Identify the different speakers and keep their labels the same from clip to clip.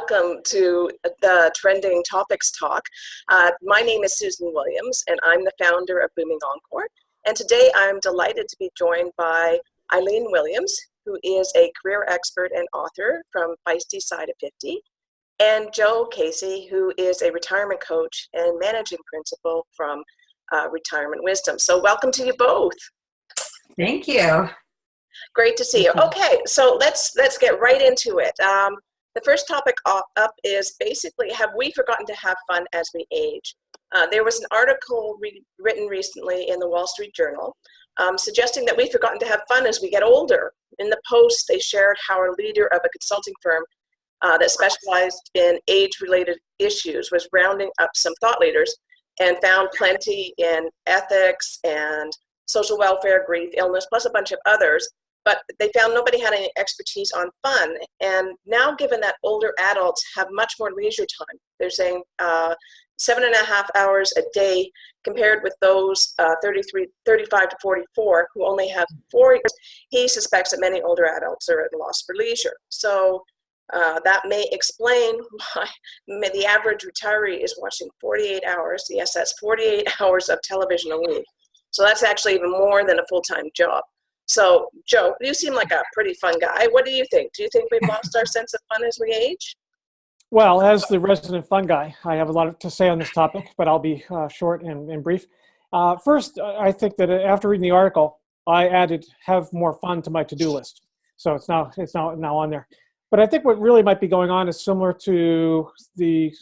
Speaker 1: welcome to the Trending Topics Talk. My name is Susan Williams, and I'm the founder of Booming Encore. And today I'm delighted to be joined by Eileen Williams, who is a career expert and author from Feisty Side of 50, and Joe Casey, who is a retirement coach and managing principal from Retirement Wisdom. So welcome to you both.
Speaker 2: Thank you.
Speaker 1: Great to see you. Okay, so let's get right into it. The first topic up is basically, have we forgotten to have fun as we age? There was an article written recently in the Wall Street Journal suggesting that we've forgotten to have fun as we get older. In the post, they shared how a leader of a consulting firm that specialized in age-related issues was rounding up some thought leaders and found plenty in ethics and social welfare, grief, illness, plus a bunch of others. But they found nobody had any expertise on fun. And now, given that older adults have much more leisure time, they're saying 7.5 hours a day compared with those 35 to 44 who only have 4 years, he suspects that many older adults are at a loss for leisure. So that may explain why the average retiree is watching 48 hours. Yes, that's 48 hours of television a week. So that's actually even more than a full-time job. So, Joe, you seem like a pretty fun guy. What do you think? Do you think we've lost our sense of fun as we age?
Speaker 3: Well, as the resident fun guy, I have a lot to say on this topic, but I'll be short and brief. First, I think that after reading the article, I added "have more fun" to my to-do list. So it's now on there. But I think what really might be going on is similar to the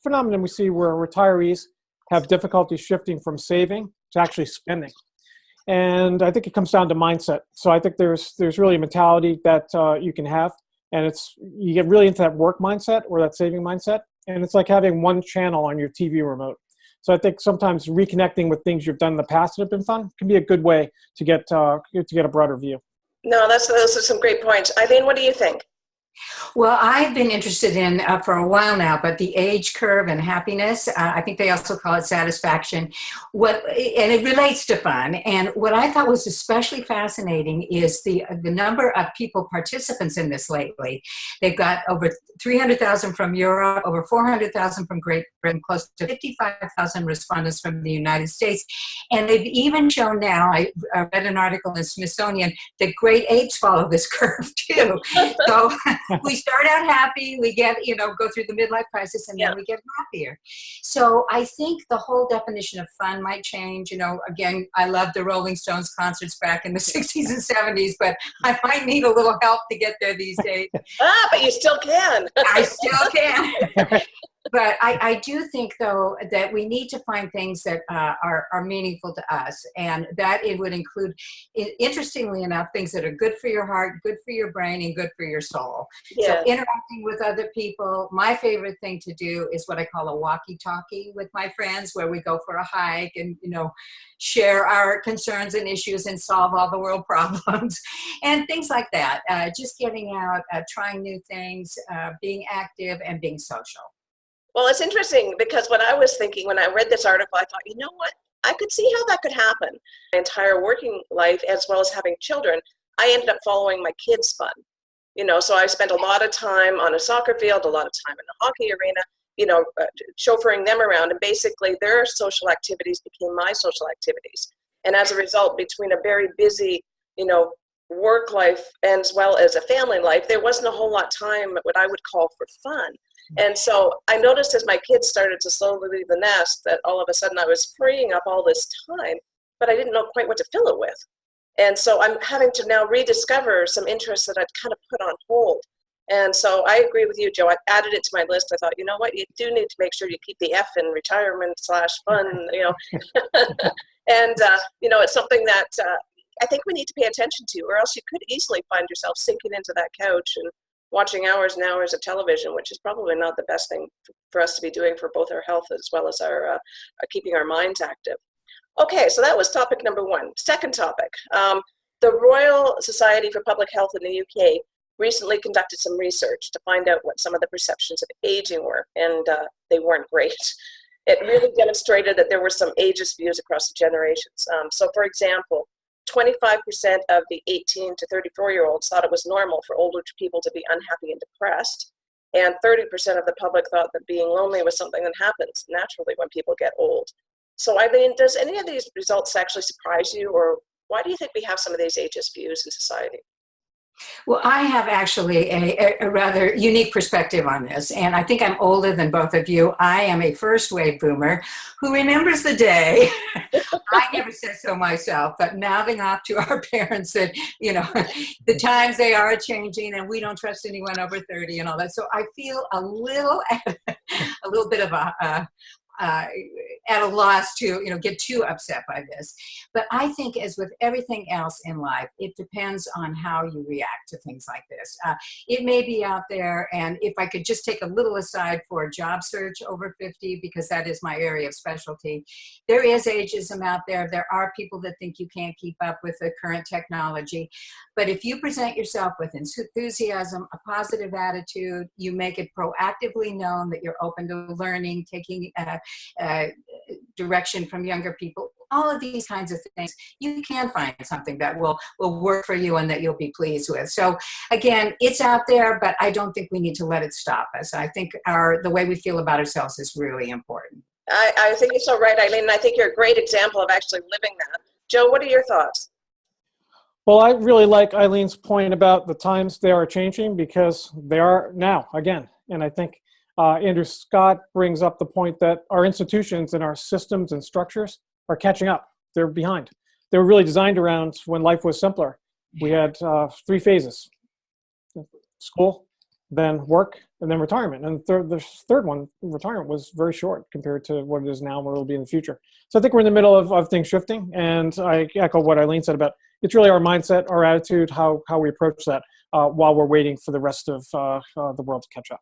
Speaker 3: phenomenon we see where retirees have difficulty shifting from saving to actually spending. And I think it comes down to mindset. So I think there's really a mentality that you can have, and you get really into that work mindset or that saving mindset, and it's like having one channel on your TV remote. So I think sometimes reconnecting with things you've done in the past that have been fun can be a good way to get a broader view.
Speaker 1: No, those are some great points. Eileen, what do you think?
Speaker 2: Well, I've been interested in for a while now, but the age curve and happiness, I think they also call it satisfaction, and it relates to fun. And what I thought was especially fascinating is the number of participants in this lately. They've got over 300,000 from Europe, over 400,000 from Great Britain, close to 55,000 respondents from the United States. And they've even shown now, I read an article in Smithsonian, that great apes follow this curve too. So we start out happy, we get, go through the midlife crisis, and then we get happier. So I think the whole definition of fun might change. Again, I love the Rolling Stones concerts back in the 60s and 70s, but I might need a little help to get there these days.
Speaker 1: But you still can.
Speaker 2: I still can. But I do think, though, that we need to find things that are meaningful to us, and that it would include, interestingly enough, things that are good for your heart, good for your brain, and good for your soul.
Speaker 1: Yeah.
Speaker 2: So interacting with other people. My favorite thing to do is what I call a walkie-talkie with my friends, where we go for a hike and, share our concerns and issues and solve all the world problems and things like that. Just getting out, trying new things, being active, and being social.
Speaker 1: Well, it's interesting because what I was thinking when I read this article, I thought, you know what? I could see how that could happen. My entire working life, as well as having children, I ended up following my kids' fun. So I spent a lot of time on a soccer field, a lot of time in the hockey arena, chauffeuring them around. And basically their social activities became my social activities. And as a result, between a very busy, work life as well as a family life, there wasn't a whole lot of time what I would call for fun. And so I noticed as my kids started to slowly leave the nest that all of a sudden I was freeing up all this time, but I didn't know quite what to fill it with. And so I'm having to now rediscover some interests that I'd kind of put on hold. And so I agree with you, Joe. I added it to my list. I thought, you know what, you do need to make sure you keep the F in retirement/fun, And, it's something that I think we need to pay attention to, or else you could easily find yourself sinking into that couch and watching hours and hours of television, which is probably not the best thing for us to be doing for both our health as well as our keeping our minds active. Okay, so that was topic number one. Second topic, the Royal Society for Public Health in the UK recently conducted some research to find out what some of the perceptions of aging were, and they weren't great. It really demonstrated that there were some ageist views across the generations. So for example, 25% of the 18 to 34-year-olds thought it was normal for older people to be unhappy and depressed. And 30% of the public thought that being lonely was something that happens naturally when people get old. So Eileen, does any of these results actually surprise you, or why do you think we have some of these ageist views in society?
Speaker 2: Well, I have actually a rather unique perspective on this, and I think I'm older than both of you. I am a first wave boomer who remembers the day. I never said so myself, but mouthing off to our parents that, you know, the times they are changing and we don't trust anyone over 30 and all that. So I feel a little, a little bit of uh, at a loss to, you know, get too upset by this. But I think, as with everything else in life, it depends on how you react to things like this. It may be out there, and if I could just take a little aside for job search over 50, because that is my area of specialty, there is ageism out there. There are people that think you can't keep up with the current technology. But if you present yourself with enthusiasm, a positive attitude, you make it proactively known that you're open to learning, taking direction from younger people, all of these kinds of things, you can find something that will work for you and that you'll be pleased with. So again, it's out there, but I don't think we need to let it stop us. I think the way we feel about ourselves is really important.
Speaker 1: I think you're so right, Eileen, and I think you're a great example of actually living that. Joe, what are your thoughts?
Speaker 3: Well, I really like Eileen's point about the times they are changing, because they are now again. And I think Andrew Scott brings up the point that our institutions and our systems and structures are catching up. They're behind. They were really designed around when life was simpler. We had 3 phases: school, then work, and then retirement. And the third one, retirement, was very short compared to what it is now and what it will be in the future. So I think we're in the middle of things shifting. And I echo what Eileen said about it's really our mindset, our attitude, how we approach that while we're waiting for the rest of the world to catch up.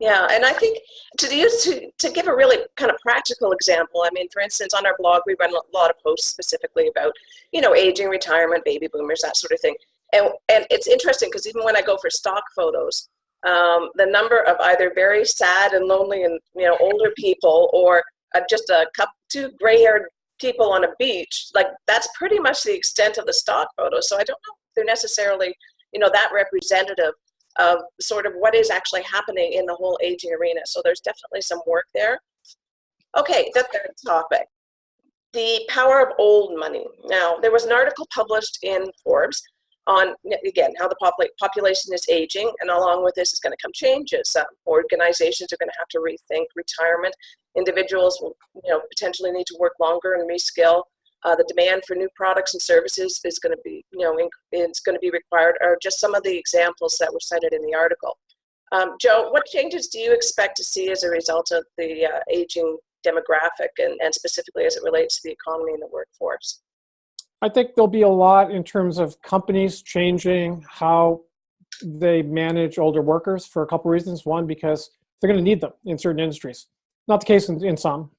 Speaker 1: Yeah, and I think to give a really kind of practical example, I mean, for instance, on our blog, we run a lot of posts specifically about, you know, aging, retirement, baby boomers, that sort of thing. And it's interesting because even when I go for stock photos, the number of either very sad and lonely and, you know, older people, or just two gray-haired people on a beach, like that's pretty much the extent of the stock photos. So I don't know if they're necessarily, you know, that representative of sort of what is actually happening in the whole aging arena. So there's definitely some work there. Okay, the third topic, the power of old money. Now, there was an article published in Forbes on, again, how the population is aging, and along with this is going to come changes. Organizations are going to have to rethink retirement. Individuals will, you know, potentially need to work longer and reskill. The demand for new products and services is going to be, you know, it's going to be required, are just some of the examples that were cited in the article. Joe, what changes do you expect to see as a result of the aging demographic, and specifically as it relates to the economy and the workforce?
Speaker 3: I think there'll be a lot in terms of companies changing how they manage older workers for a couple reasons. One, because they're going to need them in certain industries. Not the case in some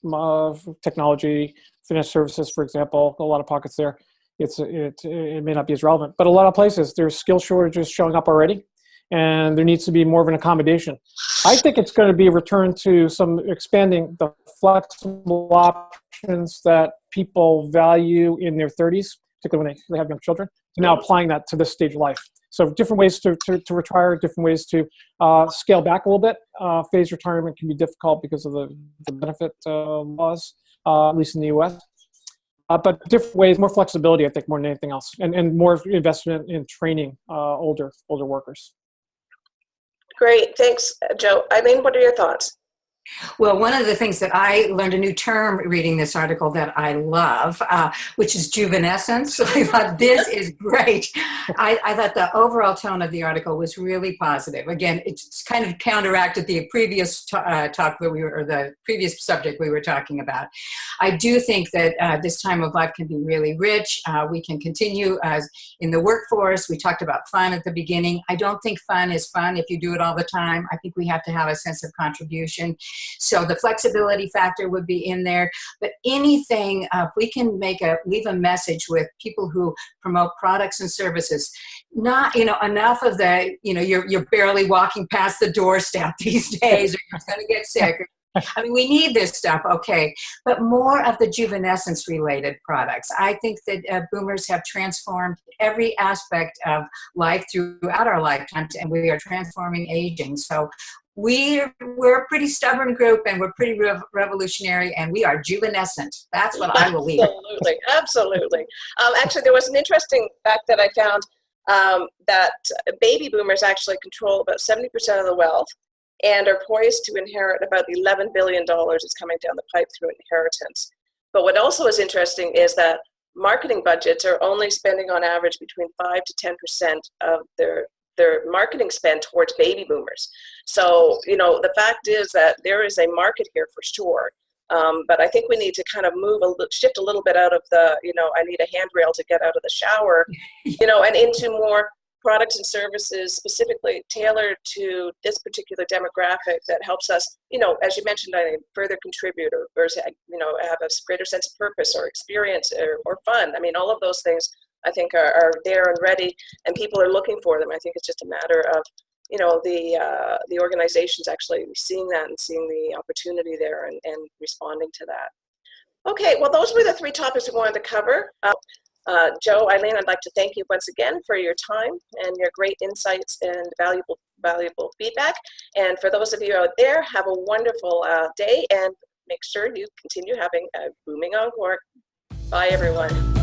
Speaker 3: technology, financial services, for example. A lot of pockets there, it may not be as relevant. But a lot of places, there's skill shortages showing up already, and there needs to be more of an accommodation. I think it's going to be a return to some expanding the flexible options that people value in their 30s, particularly when they have young children, to now applying that to this stage of life. So different ways to retire, different ways to scale back a little bit. Phased retirement can be difficult because of the benefit laws, at least in the US. But different ways, more flexibility, I think, more than anything else, and more investment in training older workers.
Speaker 1: Great, thanks, Joe. Eileen, what are your thoughts?
Speaker 2: Well, one of the things that I learned a new term reading this article that I love, which is juvenescence. I thought this is great. I thought the overall tone of the article was really positive. Again, it's kind of counteracted the previous the previous subject we were talking about. I do think that this time of life can be really rich. We can continue as in the workforce. We talked about fun at the beginning. I don't think fun is fun if you do it all the time. I think we have to have a sense of contribution. So the flexibility factor would be in there, but anything, if we can leave a message with people who promote products and services, not, you know, enough of the, you know, you're barely walking past the doorstep these days, or you're going to get sick. I mean, we need this stuff, okay, but more of the juvenescence related products. I think that boomers have transformed every aspect of life throughout our lifetimes, and we are transforming aging. So we're a pretty stubborn group, and we're pretty revolutionary, and we are juvenescent. That's what I believe.
Speaker 1: Absolutely, absolutely. Actually, there was an interesting fact that I found, that baby boomers actually control about 70% of the wealth and are poised to inherit about $11 billion is coming down the pipe through inheritance. But what also is interesting is that marketing budgets are only spending on average between 5 to 10% of their marketing spend towards baby boomers. So, you know, the fact is that there is a market here for sure. But I think we need to kind of shift a little bit out of the, you know, I need a handrail to get out of the shower, you know, and into more products and services specifically tailored to this particular demographic that helps us, you know, as you mentioned, I further contribute or you know, have a greater sense of purpose or experience or fun. I mean, all of those things I think are there and ready, and people are looking for them. I think it's just a matter of, you know, the organizations actually seeing that and seeing the opportunity there and responding to that. Okay, well, those were the 3 topics we wanted to cover. Joe, Eileen, I'd like to thank you once again for your time and your great insights and valuable feedback. And for those of you out there, have a wonderful day, and make sure you continue having a booming Encore. Bye, everyone.